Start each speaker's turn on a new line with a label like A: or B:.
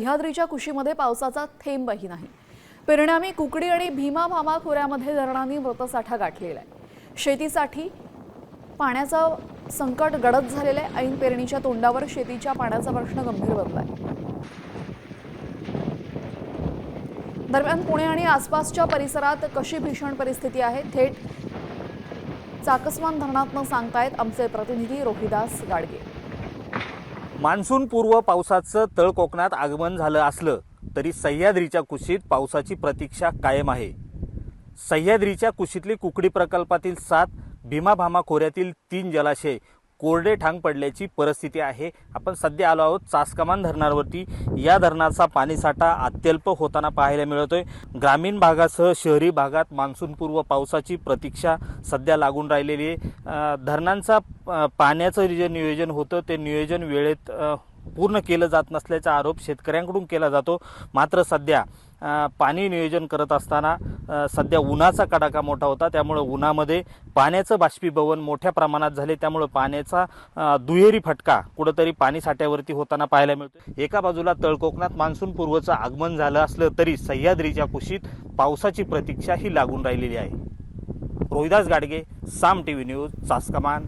A: सह्याद्रीच्या कुशीमध्ये पावसाचा थेंबही नाही। परिणामी कुकडी आणि भीमा भामा खोऱ्यामध्ये धरणांनी मृतसाठा गाठलेला आहे। शेतीसाठी पाण्याचं संकट गडद झालेलं आहे। ऐन पेरणीच्या तोंडावर शेतीच्या पाण्याचा प्रश्न गंभीर बनलाय। दरम्यान पुणे आणि आसपासच्या परिसरात कशी भीषण परिस्थिती आहे थेट चाकसवान धरणातून सांगतायत आमचे प्रतिनिधी रोहिदास गाडगे।
B: मान्सून पूर्व पावसाचं तळ कोकणात आगमन झालं असलं तरी सह्याद्रीच्या कुशीत पावसाची प्रतीक्षा कायम आहे। सह्याद्रीच्या कुशीतली कुकडी प्रकल्पातील 7, भीमा भामा खोऱ्यातील 3 जलाशय कोरडे ठांग पडल्याची परिस्थिती आहे। आपण सध्या आलो आहोत चासकमान धरणावरती। या धरणाचा पाणीसाठा अत्यल्प होताना पाहायला मिळतोय। ग्रामीण भागासह शहरी भागात मान्सूनपूर्व पावसाची प्रतीक्षा सध्या लागून राहिलेली आहे। धरणांचा पाण्याचं जे नियोजन होतं ते नियोजन वेळेत पूर्ण केलं जात नसल्याचा आरोप शेतकऱ्यांकडून केला जातो। मात्र सध्या पाणी नियोजन करत असताना सध्या उन्हाचा कडाका मोठा होता, त्यामुळे उन्हामध्ये पाण्याचं बाष्पीभवन मोठ्या प्रमाणात झाले, त्यामुळे पाण्याचा दुहेरी फटका कुठेतरी पाणी साठ्यावरती होताना पाहायला मिळतो। एका बाजूला तळकोकणात मान्सून पूर्वचं आगमन झालं असलं तरी सह्याद्रीच्या कुशीत पावसाची प्रतीक्षा ही लागून राहिलेली आहे। रोहिदास गाडगे, साम टीव्ही न्यूज, चासकमान।